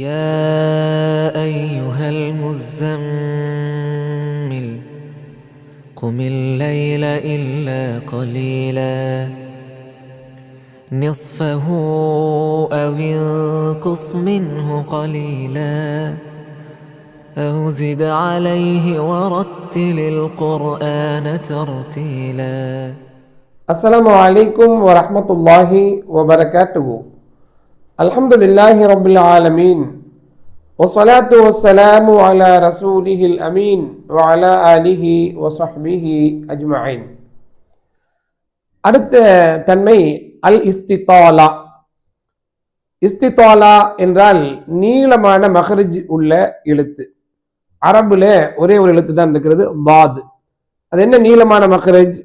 يا أيها المزمل قم الليل إلا قليلا نصفه أو انقص منه قليلا أو زد عليه ورتل القرآن ترتيلا. السلام عليكم ورحمة الله وبركاته. الحمد لله رب العالمين والصلاة والسلام على رسوله الأمين وعلى آله وصحبه أجمعين. அடுத்த தன்மை அல் இஸ்திதாலா. இஸ்திதாலா என்றால் நீளமான மஹ்ரஜ் உள்ள எழுத்து. அரபுல ஒரே ஒரு எழுத்து தான் இருக்கிறது, பாத். அது என்ன நீளமான மஹ்ரஜ்?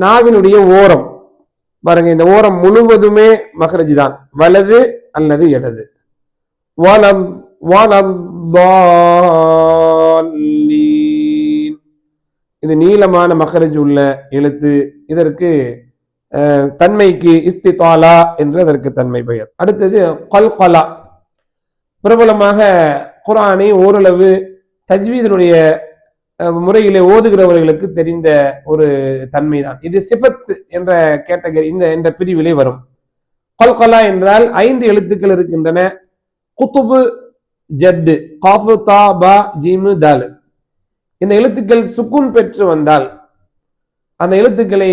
நாவினுடைய ஓரம் பாருங்க, இந்த ஓரம் முழுவதுமே மஹ்ரஜ் தான், வலது அல்லது இடது. வலம் வலம் இது நீளமான மஹ்ரஜ் உள்ள எழுத்து. இதற்கு தன்மைக்கு இஸ்திதாலா என்று அதற்கு தன்மை பெயர். அடுத்தது கல்கலா. பிரபலமாக குர்ஆனை ஓரளவு தஜ்வீதினுடைய முறையிலே ஓதுகிறவர்களுக்கு தெரிந்த ஒரு தன்மை தான் இது. சிஃபத் என்ற கேட்டகரி இந்த பிரிவிலே வரும். கல்கலா என்றால் 5 எழுத்துக்கள் இருக்கின்றன. குத்துபு, ஜட்டு, காஃபு, தா, பா, ஜீமு, தால். இந்த எழுத்துக்கள் சுக்குன் பெற்று வந்தால் அந்த எழுத்துக்களை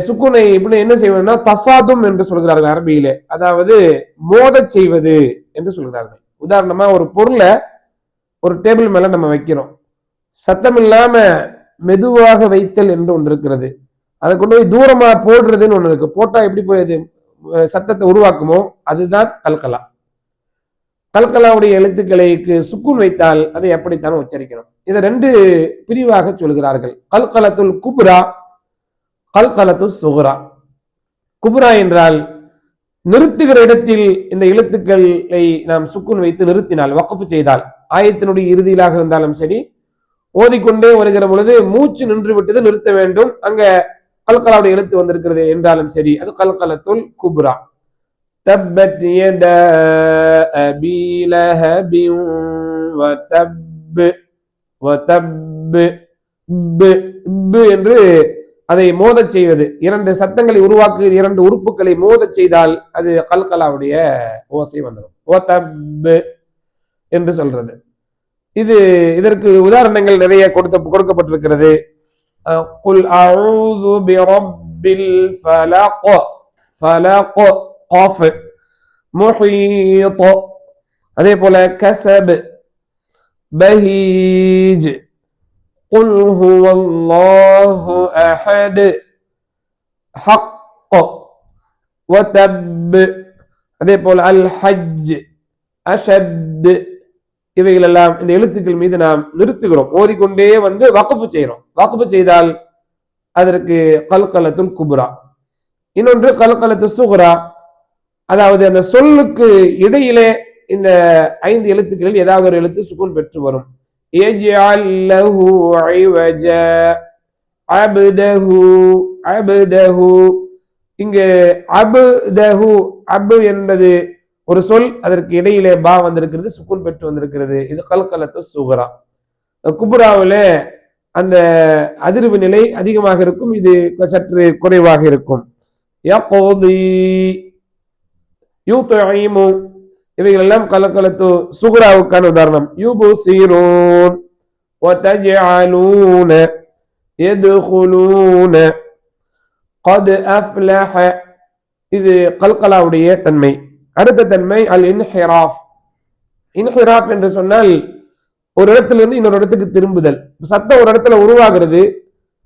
சுக்குனை இப்படி என்ன செய்வதுன்னா தசாதும் என்று சொல்கிறார்கள் அரபியிலே, அதாவது மோத செய்வது என்று சொல்கிறார்கள். உதாரணமா ஒரு பொருளை ஒரு டேபிள் மேல நம்ம வைக்கிறோம், சத்தம் இல்லாம மெதுவாக வைத்தல் என்று ஒன்று இருக்கிறது. அதை கொண்டு போய் தூரமா போடுறதுன்னு ஒண்ணு இருக்கு. போட்டா எப்படி போய் அது சத்தத்தை உருவாக்குமோ அதுதான் கல்கலா. கல்கலாவுடைய எழுத்துக்களுக்கு சுக்குன் வைத்தால் அதை எப்படித்தான் உச்சரிக்கணும். இதை 2 பிரிவாக சொல்கிறார்கள். கல்கலத்துல் குப்ரா, கல்கலத்து சுகுரா. குப்ரா என்றால் நிறுத்துகிற இடத்தில் இந்த எழுத்துக்களை நாம் சுக்குன் வைத்து நிறுத்தினால், வக்ஃப் செய்தால், ஆயத்தினுடைய இறுதியிலாக இருந்தாலும் சரி, ஓதிக்கொண்டே வருகிற பொழுது மூச்சு நின்று விட்டது, நிறுத்த வேண்டும், அங்க கல்கலாவுடைய எழுத்து வந்திருக்கிறது என்றாலும் சரி, அது கல்கலத்துல் குப்ரா. தப்பத் யதா அபீ லஹபின் வதப் வதப் என்று அதை மோதச் செய்வது, 2 சத்தங்களை உருவாக்குகிற 2 உறுப்புகளை மோதச் செய்தால் அது கல்கலாவுடைய ஓசை வந்துடும். வதப் என்று சொல்றது. இதற்கு உதாரணங்கள் நிறைய கொடுக்கப்பட்டிருக்கிறது. குல் அஊது பிரப்பில் ஃபலக், ஃபலக், காஃப், முஹீத். அதே போல கஸப், பஹீஜ், குல் ஹுவல்லாஹு அஹத், ஹக், வதப். அதே போல அல் ஹஜ், அஷத். இவைகள் எல்லாம் இந்த எழுத்துக்கள் மீது நாம் நிறுத்துகிறோம், ஓதிக்கொண்டே வந்து வக்ஃப் செய்கிறோம். வக்ஃப் செய்தால் அதற்கு கல்கலத்துல் குப்ரா. இன்னொன்று கல்கலத்து சுகுரா, அதாவது அந்த சொல்லுக்கு இடையிலே இந்த 5 எழுத்துக்களில் ஏதாவது ஒரு எழுத்து சுக்குன் பெற்று வரும். யஜ்அல் லஹு இவஜா, அப்தஹு, அப்தஹு. இங்கு அப்தஹு, அப் என்பது ஒரு சொல், அதற்கு இடையிலே பா வந்திருக்கிறது, சுக்குன் பெற்று வந்திருக்கிறது. இது கல்கலத்து சுகுரா. குப்ராவில அந்த அதிர்வு நிலை அதிகமாக இருக்கும், இது சற்று குறைவாக இருக்கும். யக்தி, யுத்இமு, இவைகள் எல்லாம் கல்கலத்து சுகுராவுக்கான உதாரணம். யுப்சிரூன், வதஜஅலூன, யத்குலூன, கத் அஃப்லஹ. இது கல்கலாவுடைய தன்மை. அடுத்த தன்மை அல் இன்ஹிராஃப். இன்ஹிராஃப் என்று சொன்னால் ஒரு இடத்திலிருந்து இன்னொரு இடத்துக்கு திரும்புதல். சத்தம் ஒரு இடத்துல உருவாகிறது,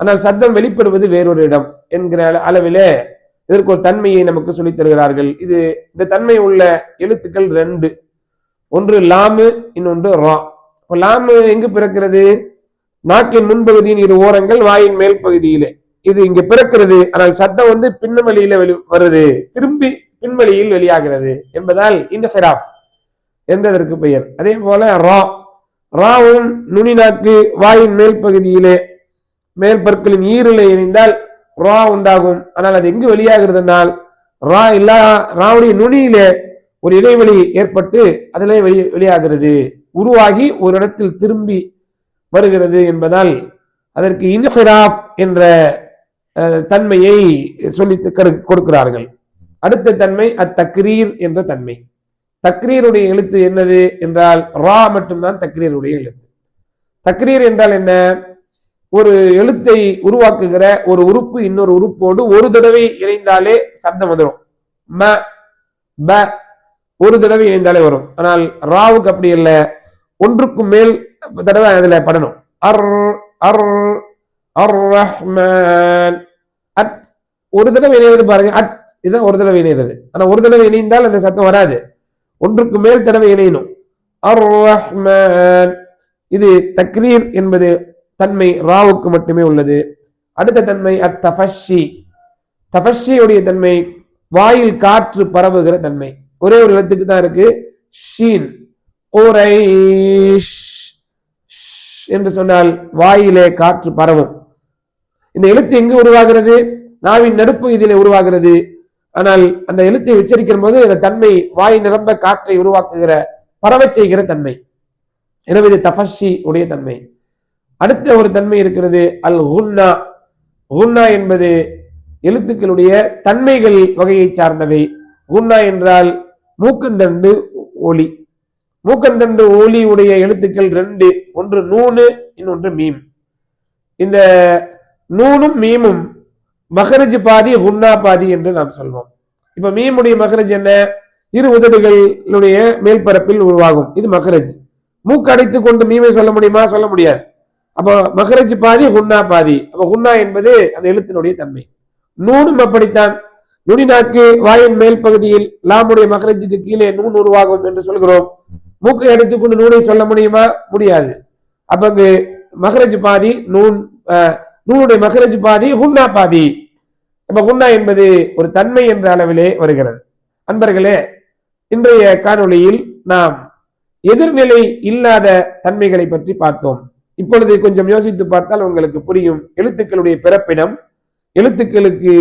ஆனால் சத்தம் வெளிப்படுவது வேறொரு இடம் என்கிற அளவிலே இதற்கு ஒரு தன்மையை நமக்கு சொல்லித் தருகிறார்கள். இந்த தன்மை உள்ள எழுத்துக்கள் 2, ஒன்று லாமு, இன்னொன்று ரா. லாமு எங்கு பிறக்கிறது? நாக்கின் முன்பகுதியின் 2 ஓரங்கள், வாயின் மேல் பகுதியிலே இது இங்கு பிறக்கிறது. ஆனால் சத்தம் வந்து பின்னவழியில வருது, திரும்பி பின்வழியில் வெளியாகிறது என்பதால் இன்ஹிராஃப் என்றதற்கு பெயர். அதே போல ரா, ராவும் நுனி நாக்கு வாயின் மேல் பகுதியிலே மேல் பற்களின் ஈரலை இணைந்தால் ரா உண்டாகும். ஆனால் அது எங்கு வெளியாகிறது என்றால் ராவுடைய நுனியிலே ஒரு இடைவெளி ஏற்பட்டு அதிலே வெளியாகிறது, உருவாகி ஒரு இடத்தில் திரும்பி வருகிறது என்பதால் அதற்கு இன்ஹிராஃப் என்ற தன்மையை சொல்லி கொடுக்கிறார்கள். அடுத்த தன்மை அத்தக்ரீர் என்ற தன்மை. தக்ரீருடைய எழுத்து என்னது என்றால் ரா மட்டும்தான் தக்ரீருடைய எழுத்து. தக்ரீர் என்றால் என்ன? ஒரு எழுத்தை உருவாக்குகிற ஒரு உறுப்பு இன்னொரு உறுப்போடு ஒரு தடவை இணைந்தாலே சப்தம் வந்துடும். ம ப ஒரு தடவை இணைந்தாலே வரும். ஆனால் ராவுக்கு அப்படி இல்லை, ஒன்றுக்கும் மேல் தடவை அதுல படணும். அர் அர் அர் ரஹ்மான் அட் ஒரு தடவை இணைவது பாருங்க, அட் இதுதான் ஒரு தடவை இணைகிறது. ஆனா ஒரு தடவை இணைந்தால் அந்த சத்தம் வராது, ஒன்றுக்கு மேல் தடவை இணையணும். அர் ரஹ்மான் இது தக்ரீர் என்பது தன்மை ராவுக்கு மட்டுமே உள்ளது. அடுத்த தன்மை அத்தஃபஷி. தஃபஷியுடைய தன்மை வாயில் காற்று பரவுகிற தன்மை. ஒரே ஒரு எழுத்துக்கு தான் இருக்கு, ஷீன். குரைஷ் என்று சொன்னால் வாயிலே காற்று பரவும். இந்த எழுத்து எங்கு உருவாகிறது? நாவின் நடுப்பு இதிலே உருவாகிறது. ஆனால் அந்த எழுத்தை உச்சரிக்கிற போது இந்த தன்மை வாய் நிரம்ப காற்றை உருவாக்குகிற பரவச் செய்கிற தன்மை. எனவே இது தஃபஷி உடைய தன்மை. அடுத்த ஒரு தன்மை இருக்கிறது அல் குன்னா. குன்னா என்பது எழுத்துக்களுடைய தன்மைகள் வகையை சார்ந்தவை. குன்னா என்றால் மூக்கந்தண்டு ஒலி. மூக்கந்தண்டு ஒலி உடைய எழுத்துக்கள் ரெண்டு, ஒன்று நூனு, இன்னொன்று மீம். இந்த நூனும் மீமும் மகரஜ் பாதி குன்னா பாதி என்று நாம் சொல்வோம். இப்ப மீமுடைய மகரஜ் என்ன? இரு உதடுகளுடைய மேல்பரப்பில் உருவாகும், இது மகரஜ். மூக்கு அடைத்து கொண்டு மீமை சொல்ல முடியுமா? சொல்ல முடியாது. அப்போ மகரஜ் பாதி குன்னா பாதி. அப்ப குன்னா என்பது அந்த எழுத்தினுடைய தன்மை. நூனும் அப்படித்தான். நுனி நாக்கு வாயின் மேல் பகுதியில் லாமுடைய மகரஜுக்கு கீழே நூன் உருவாகும் என்று சொல்கிறோம். மூக்கை அடைத்துக் கொண்டு நூனை சொல்ல முடியுமா? முடியாது. அப்ப அங்கு மகரஜ் பாதி நூன், நூனுடைய மகரஜ் பாதி குன்னா பாதி. அப்ப குன்னா என்பது ஒரு தன்மை என்ற அளவிலே வருகிறது. அன்பர்களே, இன்றைய காணொளியில் நாம் எதிர்நிலை இல்லாத தன்மைகளை பற்றி பார்த்தோம். இப்பொழுது கொஞ்சம் யோசித்து பார்த்தால் உங்களுக்கு புரியும். எழுத்துக்களுடைய பிறப்பிடம், எழுத்துக்களுக்கு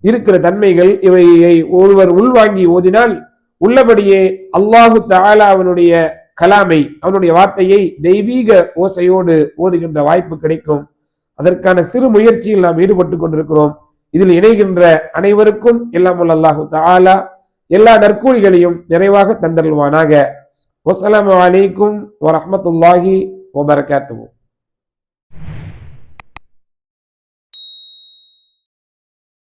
இருக்கிற தன்மைகள், இவையை ஒருவர் உள்வாங்கி ஓதினால் உள்ளபடியே அல்லாஹு தஆலா அவனுடைய கலாமை, அவனுடைய வார்த்தையை தெய்வீக ஓசையோடு ஓதுகின்ற வாய்ப்பு கிடைக்கும். அதற்கான சிறு முயற்சியில் நாம் ஈடுபட்டு கொண்டிருக்கிறோம். இதில் இணைகின்ற அனைவருக்கும் எல்லாம் வல்ல அல்லாஹு தஆலா எல்லா நற்கூலிகளையும் நிறைவாக தந்தருள்வானாக. வஸ்ஸலாமு அலைக்கும் வரஹ்மத்துல்லாஹி வபரகாத்துஹு.